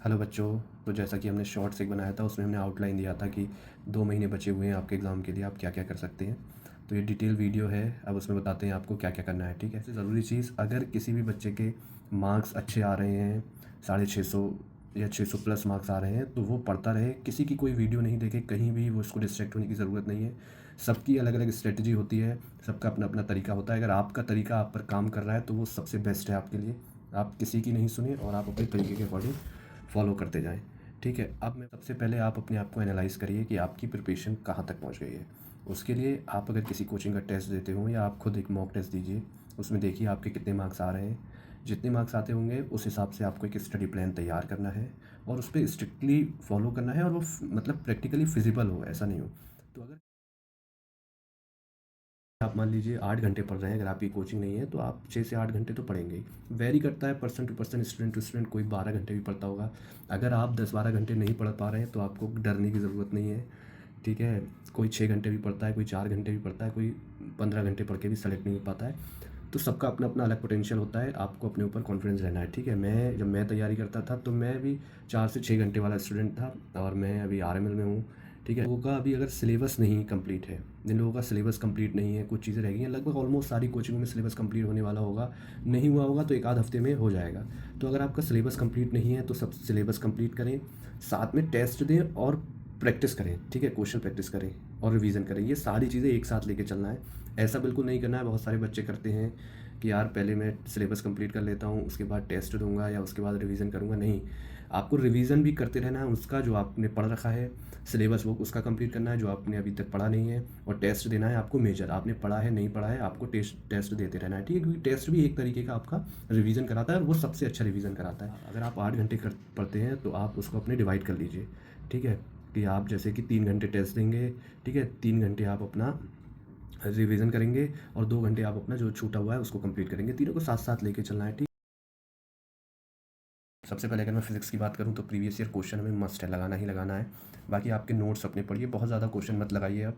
Hello बच्चों। तो जैसा कि हमने शॉर्ट्स एक बनाया था, उसमें हमने आउटलाइन दिया था कि 2 महीने बचे हुए हैं आपके एग्ज़ाम के लिए, आप क्या क्या कर सकते हैं। तो ये डिटेल वीडियो है, अब उसमें बताते हैं आपको क्या क्या करना है। ठीक है, सबसे ज़रूरी चीज़, अगर किसी भी बच्चे के मार्क्स अच्छे आ रहे हैं, 650 या 600 प्लस मार्क्स आ रहे हैं, तो वो पढ़ता रहे, किसी की कोई वीडियो नहीं देखे, कहीं भी वो उसको डिस्ट्रैक्ट होने की ज़रूरत नहीं है। सबकी अलग अलग स्ट्रेटजी होती है, सबका अपना अपना तरीका होता है। अगर आपका तरीका आप पर काम कर रहा है तो वो सबसे बेस्ट है आपके लिए। आप किसी की नहीं सुने और आप अपने तरीके के अकॉर्डिंग फॉलो करते जाएँ। ठीक है, अब मैं सबसे पहले आप अपने आप को एनालाइज़ करिए कि आपकी प्रिपरेशन कहाँ तक पहुँच गई है। उसके लिए आप अगर किसी कोचिंग का टेस्ट देते हो या आप खुद एक मॉक टेस्ट दीजिए, उसमें देखिए आपके कितने मार्क्स आ रहे हैं। जितने मार्क्स आते होंगे उस हिसाब से आपको एक स्टडी प्लान तैयार करना है और उस पे स्ट्रिक्टली फॉलो करना है, और वो मतलब प्रैक्टिकली फिजिबल हो, ऐसा नहीं हो। तो अगर आप मान लीजिए 8 घंटे पढ़ रहे हैं, अगर आपकी कोचिंग नहीं है तो आप 6 से 8 घंटे तो पढ़ेंगे ही। वेरी करता है person to person, student to student, कोई 12 घंटे भी पढ़ता होगा। अगर आप 10-12 घंटे नहीं पढ़ पा रहे हैं तो आपको डरने की ज़रूरत नहीं है। ठीक है, कोई 6 घंटे भी पढ़ता है, कोई 4 घंटे भी पढ़ता है, कोई 15 घंटे पढ़ के भी सेलेक्ट नहीं हो पाता है। तो सबका अपना अपना अलग पोटेंशियल होता है, आपको अपने ऊपर कॉन्फिडेंस रहना है। ठीक है, जब मैं तैयारी करता था तो मैं भी 4 से 6 घंटे वाला स्टूडेंट था, और मैं अभी आरएमएल में हूँ। ठीक है, लोगों का अभी अगर सिलेबस नहीं कंप्लीट है, जिन लोगों का सिलेबस कंप्लीट नहीं है, कुछ चीज़ें रह गई हैं, लगभग ऑलमोस्ट सारी कोचिंगों में सिलेबस कंप्लीट होने वाला होगा। नहीं हुआ होगा तो एक आध हफ्ते में हो जाएगा। तो अगर आपका सिलेबस कंप्लीट नहीं है तो सब सिलेबस कंप्लीट करें, साथ में टेस्ट दें और प्रैक्टिस करें। ठीक है, क्वेश्चन प्रैक्टिस करें और रिवीजन करें, ये सारी चीज़ें एक साथ लेके चलना है। ऐसा बिल्कुल नहीं करना है, बहुत सारे बच्चे करते हैं कि यार पहले मैं सिलेबस कंप्लीट कर लेता हूँ, उसके बाद टेस्ट दूंगा या उसके बाद रिवीजन करूँगा। नहीं, आपको रिवीजन भी करते रहना है उसका जो आपने पढ़ रखा है। सिलेबस वो उसका कंप्लीट करना है जो आपने अभी तक पढ़ा नहीं है, और टेस्ट देना है आपको मेजर, आपने पढ़ा है नहीं पढ़ा है, आपको टेस्ट देते रहना है। ठीक है, क्योंकि टेस्ट भी एक तरीके का आपका रिवीजन कराता है, और वो सबसे अच्छा रिवीजन कराता है। अगर आप 8 घंटे पढ़ते हैं तो आप उसको अपने डिवाइड कर लीजिए। ठीक है, कि आप जैसे कि 3 घंटे टेस्ट देंगे। ठीक है, 3 घंटे आप अपना रिवीजन करेंगे और 2 घंटे आप अपना जो छूटा हुआ है उसको कंप्लीट करेंगे। तीनों को साथ साथ लेके चलना है। ठीक, सबसे पहले अगर मैं फिजिक्स की बात करूं तो प्रीवियस ईयर क्वेश्चन हमें मस्ट है, लगाना ही लगाना है। बाकी आपके नोट्स अपने पढ़िए, बहुत ज़्यादा क्वेश्चन मत लगाइए आप।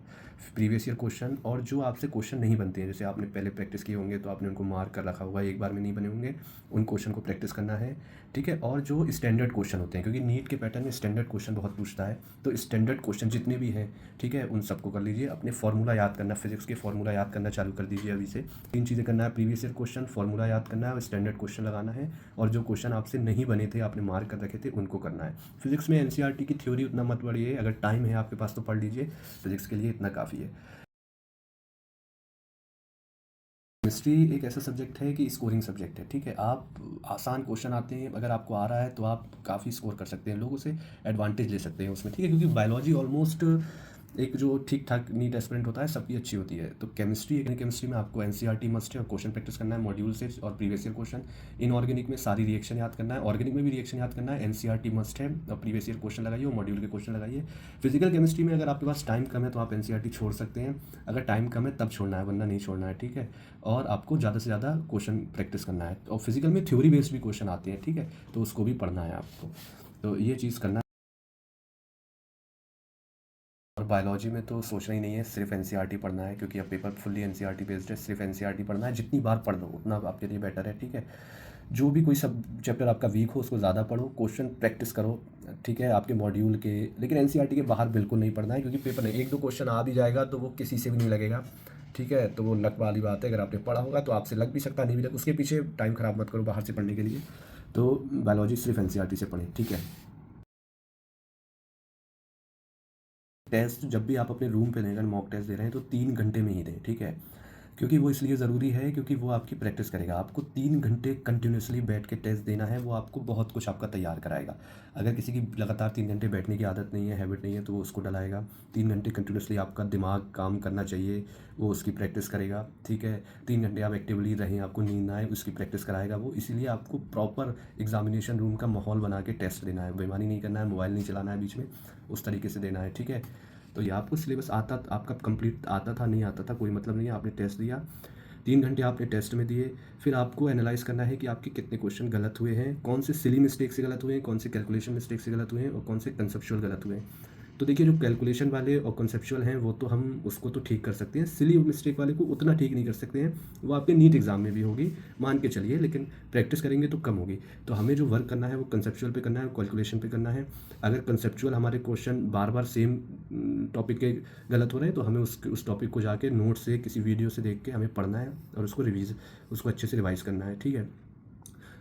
प्रीवियस ईयर क्वेश्चन, और जो आपसे क्वेश्चन नहीं बनते हैं, जैसे आपने पहले प्रैक्टिस किए होंगे तो आपने उनको मार्क कर रखा होगा, एक बार में नहीं बने होंगे, उन क्वेश्चन को प्रैक्टिस करना है। ठीक है, और जो स्टैंडर्ड क्वेश्चन होते हैं, क्योंकि नीट के पैटर्न में स्टैंडर्ड क्वेश्चन बहुत पूछता है, तो स्टैंडर्ड क्वेश्चन जितने भी हैं, ठीक है, उन सबको कर लीजिए। अपने फॉर्मूला याद करना, फिजिक्स के फॉर्मूला याद करना चालू कर दीजिए अभी से। 3 चीज़ें करना है, प्रीवियस ईयर क्वेश्चन, फॉर्मूला याद करना है, स्टैंडर्ड क्वेश्चन लगाना है, और जो क्वेश्चन आपसे नहीं बने थे, आपने मार्क कर रखे थे, उनको करना है। फिजिक्स में एनसीईआरटी की थ्योरी उतना मत पढ़िए, अगर टाइम है आपके पास तो पढ़ लीजिए, फिजिक्स के लिए इतना काफ़ी है। केमिस्ट्री एक ऐसा सब्जेक्ट है कि स्कोरिंग सब्जेक्ट है। ठीक है, आप आसान क्वेश्चन आते हैं, अगर आपको आ रहा है तो आप काफ़ी स्कोर कर सकते हैं, लोगों से एडवांटेज ले सकते हैं उसमें। ठीक है, क्योंकि बायोलॉजी ऑलमोस्ट एक जो ठीक ठाक नीट एस्पिरेंट होता है सबकी अच्छी होती है। तो केमिस्ट्री में आपको एनसीईआरटी मस्ट है, और क्वेश्चन प्रैक्टिस करना है मॉड्यूल से और प्रीवियस ईयर क्वेश्चन। इनऑर्गेनिक में सारी रिएक्शन याद करना है, ऑर्गेनिक में भी रिएक्शन याद करना है, एनसीईआरटी मस्ट है, और प्रीवियस ईयर क्वेश्चन लगाइए और मॉड्यूल के क्वेश्चन लगाइए। फिजिकल केमिस्ट्री में अगर आपके पास टाइम कम है तो आप एनसीईआरटी छोड़ सकते हैं, अगर टाइम कम है तब छोड़ना है, वरना नहीं छोड़ना है। ठीक है, और आपको ज़्यादा से ज़्यादा क्वेश्चन प्रैक्टिस करना है, और फिजिकल में थ्योरी बेस्ड भी क्वेश्चन आते हैं। ठीक है, तो उसको भी पढ़ना है आपको, तो ये चीज़ करना है। और बायोलॉजी में तो सोचना ही नहीं है, सिर्फ एनसीईआरटी पढ़ना है, क्योंकि अब पेपर फुल्ली एनसीईआरटी बेस्ड है। सिर्फ एनसीईआरटी पढ़ना है, जितनी बार पढ़ लो उतना आपके लिए बेटर है। ठीक है, जो भी कोई सब चैप्टर आपका वीक हो उसको ज़्यादा पढ़ो, क्वेश्चन प्रैक्टिस करो। ठीक है, आपके मॉड्यूल के, लेकिन एनसीईआरटी के बाहर बिल्कुल नहीं पढ़ना है, क्योंकि पेपर नहीं, एक दो क्वेश्चन आ भी जाएगा तो वो किसी से भी नहीं लगेगा। ठीक है, तो वो लक वाली बात है, अगर आपने पढ़ा होगा तो आपसे लग भी सकता है, नहीं भी लग, उसके पीछे टाइम ख़राब मत करो बाहर से पढ़ने के लिए। तो बायोलॉजी सिर्फ एनसीईआरटी से पढ़ें। ठीक है, टेस्ट जब भी आप अपने रूम पे दें, अगर मॉक टेस्ट दे रहे हैं तो 3 घंटे में ही दें। ठीक है, क्योंकि वो इसलिए ज़रूरी है क्योंकि वो आपकी प्रैक्टिस करेगा। आपको 3 घंटे कंटिन्यूसली बैठ के टेस्ट देना है, वो आपको बहुत कुछ आपका तैयार कराएगा। अगर किसी की लगातार 3 घंटे बैठने की आदत नहीं है, हैबिट नहीं है, तो वो उसको डलाएगा। 3 घंटे कंटिन्यूसली आपका दिमाग काम करना चाहिए, वो उसकी प्रैक्टिस करेगा। ठीक है, 3 घंटे आप एक्टिवली रहें, आपको नींद ना आए, उसकी प्रैक्टिस कराएगा वो। इसीलिए आपको प्रॉपर एग्जामिनेशन रूम का माहौल बना के टेस्ट देना है, बेईमानी नहीं करना है, मोबाइल नहीं चलाना है बीच में, उस तरीके से देना है। ठीक है, तो ये आपको सिलेबस आता आपका कंप्लीट आता था नहीं आता था कोई मतलब नहीं है, आपने टेस्ट दिया, 3 घंटे आपने टेस्ट में दिए। फिर आपको एनालाइज करना है कि आपके कितने क्वेश्चन गलत हुए हैं, कौन से सिली मिस्टेक से गलत हुए हैं, कौन से कैलकुलेशन मिस्टेक से गलत हुए हैं, और कौन से कंसेप्चुअल गलत हुए हैं। तो देखिए जो कैलकुलेशन वाले और कॉन्सेप्चुअल हैं वो तो हम उसको तो ठीक कर सकते हैं, सिली मिस्टेक वाले को उतना ठीक नहीं कर सकते हैं। वो आपके नीट एग्जाम में भी होगी, मान के चलिए, लेकिन प्रैक्टिस करेंगे तो कम होगी। तो हमें जो वर्क करना है वो कंसेप्चुअल पे करना है, कैलकुलेशन पे करना है। अगर कंसेप्चुअल हमारे क्वेश्चन बार बार सेम टॉपिक के गलत हो रहे हैं तो हमें उस टॉपिक को जाके नोट से किसी वीडियो से देख के हमें पढ़ना है और उसको अच्छे से रिवाइज़ करना है, ठीक है।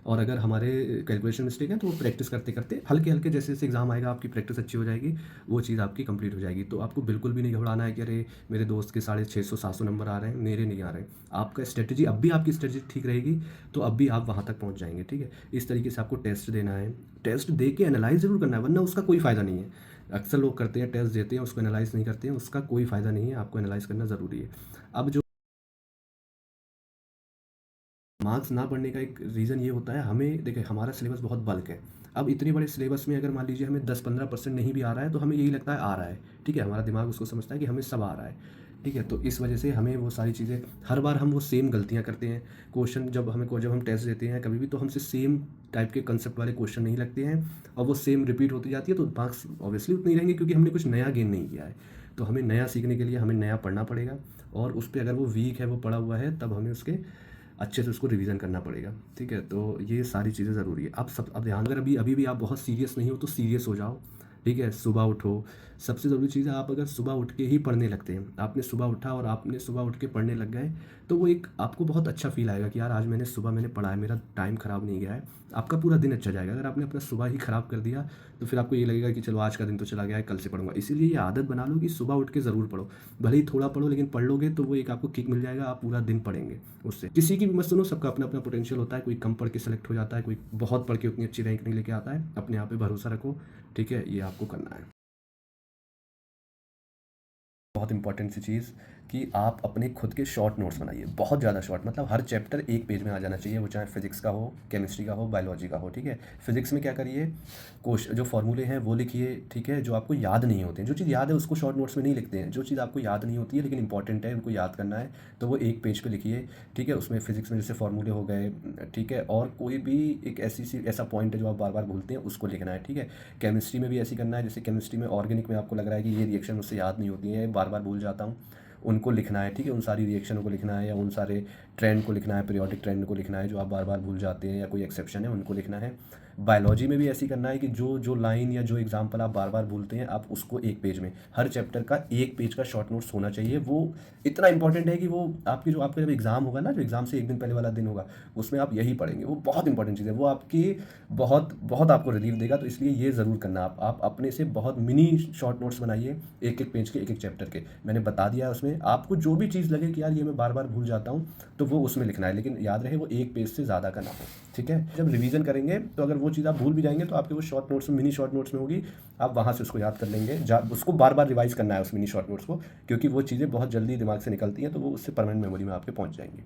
और अगर हमारे कैलकुलेशन मिस्टेक है तो वो प्रैक्टिस करते करते हल्के हल्के जैसे जैसे एग्जाम आएगा आपकी प्रैक्टिस अच्छी हो जाएगी, वो चीज़ आपकी कंप्लीट हो जाएगी। तो आपको बिल्कुल भी नहीं घबराना है कि अरे मेरे दोस्त के 650-700 नंबर आ रहे हैं, मेरे नहीं आ रहे हैं। आपका स्ट्रेटजी, अब भी आपकी स्ट्रेटजी ठीक रहेगी तो अब भी आप वहाँ तक पहुँच जाएंगे, ठीक है। इस तरीके से आपको टेस्ट देना है, टेस्ट दे के एनालाइज ज़रूर करना है, वरना उसका कोई फ़ायदा नहीं है। अक्सर लोग करते हैं, टेस्ट देते हैं, उसको एनालाइज नहीं करते हैं, उसका कोई फ़ायदा नहीं है। आपको एनालाइज करना ज़रूरी है। अब जो मार्क्स ना बढ़ने का एक रीज़न ये होता है, हमें देखिए हमारा सिलेबस बहुत बल्क है। अब इतने बड़े सिलेबस में अगर मान लीजिए हमें 10-15% नहीं भी आ रहा है तो हमें यही लगता है आ रहा है, ठीक है। हमारा दिमाग उसको समझता है कि हमें सब आ रहा है, ठीक है। तो इस वजह से हमें वो सारी चीज़ें, हर बार हम वो सेम गलतियाँ करते हैं। क्वेश्चन जब हम टेस्ट देते हैं कभी भी, तो हमसे सेम टाइप के कंसेप्ट वाले क्वेश्चन नहीं लगते हैं और वो सेम रिपीट होती जाती है, तो मार्क्स ऑब्वियसली उतने ही रहेंगे क्योंकि हमने कुछ नया गेन नहीं किया है। तो हमें नया सीखने के लिए हमें नया पढ़ना पड़ेगा और उस पर अगर वो वीक है, वो पढ़ा हुआ है, तब हमें उसके अच्छे से उसको रिवीजन करना पड़ेगा, ठीक है। तो ये सारी चीज़ें ज़रूरी है। अब ध्यान, अगर अभी अभी भी आप बहुत सीरियस नहीं हो तो सीरियस हो जाओ, ठीक है। सुबह उठो, सबसे ज़रूरी चीज़ है, आप अगर सुबह उठ के ही पढ़ने लगते हैं, आपने सुबह उठा और आपने सुबह उठ के पढ़ने लग गए, तो वो एक आपको बहुत अच्छा फील आएगा कि यार आज मैंने पढ़ा है, मेरा टाइम ख़राब नहीं गया है। आपका पूरा दिन अच्छा जाएगा। अगर आपने अपना सुबह ही ख़राब कर दिया तो फिर आपको ये लगेगा कि चलो आज का दिन तो चला गया है, कल से पढ़ूंगा। इसीलिए ये आदत बना लो कि सुबह उठ के ज़रूर पढ़ो, भले ही थोड़ा पढ़ो लेकिन पढ़ लोगे तो वो एक आपको किक मिल जाएगा, आप पूरा दिन पढ़ेंगे उससे। किसी की भी मत सुनो, सबका अपना अपना पोटेंशियल होता है, कोई कम पढ़ के सेलेक्ट हो जाता है, कोई बहुत पढ़ के उतनी अच्छी रैंक नहीं लेके आता है। अपने आप पे भरोसा रखो, ठीक है, ये आपको करना है। बहुत इंपॉर्टेंट सी चीज़ कि आप अपने खुद के शॉर्ट नोट्स बनाइए, बहुत ज़्यादा शॉर्ट, मतलब हर चैप्टर एक पेज में आ जाना चाहिए, वो चाहे फिजिक्स का हो, केमिस्ट्री का हो, बायोलॉजी का हो, ठीक है। फिजिक्स में क्या करिए, क्वेश्चन जो फॉर्मूले हैं वो लिखिए, ठीक है। जो आपको याद नहीं होते हैं, जो चीज़ याद है उसको शॉर्ट नोट्स में नहीं लिखते हैं, जो चीज़ आपको याद नहीं होती है लेकिन इंपॉर्टेंट है, उनको याद करना है, तो वो एक पेज पे लिखिए, ठीक है। उसमें फिजिक्स में जैसे फॉर्मूले हो गए, ठीक है, और कोई भी एक ऐसा पॉइंट है जो आप बार बार भूलते हैं उसको लिखना है, ठीक है। केमिस्ट्री में भी ऐसी करना है, जैसे केमिस्ट्री में ऑर्गेनिक में आपको लग रहा है कि ये रिएक्शन मुझसे याद नहीं होती है, बार बार भूल जाता हूँ, उनको लिखना है, ठीक है। उन सारी रिएक्शनों को लिखना है या उन सारे ट्रेंड को लिखना है, पीरियोडिक ट्रेंड को लिखना है जो आप बार बार भूल जाते हैं या कोई एक्सेप्शन है उनको लिखना है। बायोलॉजी में भी ऐसी करना है कि जो जो लाइन या जो एग्जाम्पल आप बार बार भूलते हैं, आप उसको एक पेज में, हर चैप्टर का एक पेज का शॉर्ट नोट्स होना चाहिए। वो इतना इंपॉर्टेंट है कि वो आपका जब एग्ज़ाम होगा ना, जो एग्ज़ाम से एक दिन पहले वाला दिन होगा, उसमें आप यही पढ़ेंगे। वो बहुत इंपॉर्टेंट चीज़ है, वो आपकी बहुत बहुत आपको रिलीफ देगा। तो इसलिए ये ज़रूर करना, आप अपने से बहुत मिनी शॉर्ट नोट्स बनाइए, एक एक पेज के, एक एक चैप्टर के। मैंने बता दिया है उसमें, आपको जो भी चीज़ लगे कि यार ये मैं बार बार भूल जाता हूँ, तो वो उसमें लिखना है, लेकिन याद रहे वो एक पेज से ज़्यादा का ना हो, ठीक है। जब रिवीजन करेंगे तो अगर वो चीज़ आप भूल भी जाएंगे तो आपके वो शॉर्ट नोट्स में, मिनी शॉर्ट नोट्स में होगी, आप वहाँ से उसको याद कर लेंगे। उसको बार बार रिवाइज करना है उस मिनी शॉर्ट नोट्स को, क्योंकि वो चीज़ें बहुत जल्दी दिमाग से निकलती हैं, तो वो उससे परमानेंट मेमोरी में आपके पहुँच जाएंगी।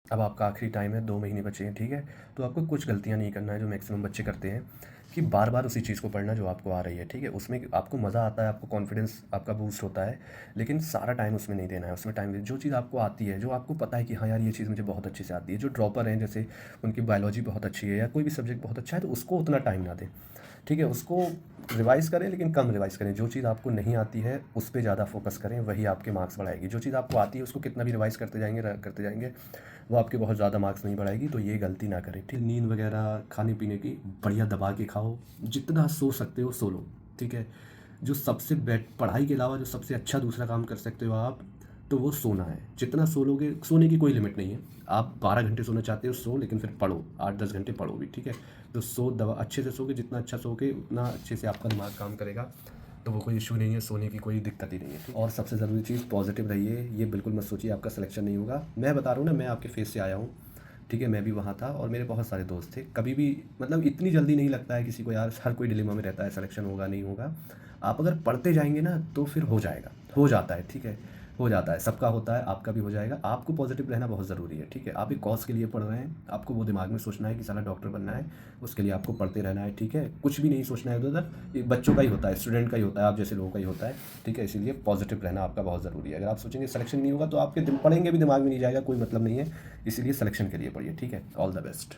अब आपका आखिरी टाइम है, 2 महीने बचे हैं, ठीक है। तो आपको कुछ गलतियाँ नहीं करना है जो मैक्सिमम बच्चे करते हैं, कि बार बार उसी चीज़ को पढ़ना जो आपको आ रही है, ठीक है। उसमें आपको मज़ा आता है, आपको कॉन्फिडेंस आपका बूस्ट होता है, लेकिन सारा टाइम उसमें नहीं देना है। उसमें टाइम जो चीज़ आपको आती है, जो आपको पता है कि हाँ यार ये चीज़ मुझे बहुत अच्छे से आती है। जो ड्रॉपर हैं, जैसे उनकी बायोलॉजी बहुत अच्छी है या कोई भी सब्जेक्ट बहुत अच्छा है, तो उसको उतना टाइम ना दें, ठीक है। उसको रिवाइज़ करें लेकिन कम रिवाइज़ करें। जो चीज़ आपको नहीं आती है उस पे ज़्यादा फोकस करें, वही आपके मार्क्स बढ़ाएगी। जो चीज़ आपको आती है उसको कितना भी रिवाइज़ करते जाएंगे, वो आपके बहुत ज़्यादा मार्क्स नहीं बढ़ाएगी। तो ये गलती ना करें, ठीक। नींद वगैरह खाने पीने की बढ़िया दबा के खाओ, जितना सो सकते हो सो लो, ठीक है। जो सबसे पढ़ाई के अलावा जो सबसे अच्छा दूसरा काम कर सकते हो आप, तो वो सोना है। जितना सो लोगे, सोने की कोई लिमिट नहीं है। आप 12 घंटे सोना चाहते हो सो, लेकिन फिर पढ़ो, 8-10 घंटे पढ़ो भी, ठीक है। तो दवा अच्छे से सोगे, जितना अच्छा सोगे उतना अच्छे से आपका दिमाग काम करेगा। तो वो कोई इशू नहीं है, सोने की कोई दिक्कत ही नहीं है, ठीक। और सबसे ज़रूरी चीज़, पॉजिटिव रहिए। ये बिल्कुल मत सोचिए आपका सिलेक्शन नहीं होगा। मैं बता रहा हूँ ना, मैं आपके फेस से आया हूँ, ठीक है। मैं भी वहाँ था और मेरे बहुत सारे दोस्त थे। कभी भी मतलब इतनी जल्दी नहीं लगता है किसी को, यार हर कोई डिलेमा में रहता है सिलेक्शन होगा नहीं होगा। आप अगर पढ़ते जाएंगे ना तो फिर हो जाएगा, हो जाता है, ठीक है। हो जाता है, सबका होता है, आपका भी हो जाएगा। आपको पॉजिटिव रहना बहुत ज़रूरी है, ठीक है। आप एक कॉज के लिए पढ़ रहे हैं, आपको वो दिमाग में सोचना है कि साला डॉक्टर बनना है, उसके लिए आपको पढ़ते रहना है, ठीक है। कुछ भी नहीं सोचना है उधर, ये बच्चों का ही होता है, स्टूडेंट का ही होता है, आप जैसे लोगों का ही होता है, ठीक है। इसीलिए पॉजिटिव रहना आपका बहुत ज़रूरी है। अगर आप सोचेंगे सिलेक्शन नहीं होगा तो आपके पढ़ेंगे भी दिमाग में नहीं जाएगा, कोई मतलब नहीं है। इसीलिए सिलेक्शन के लिए पढ़िए, ठीक है। All the best.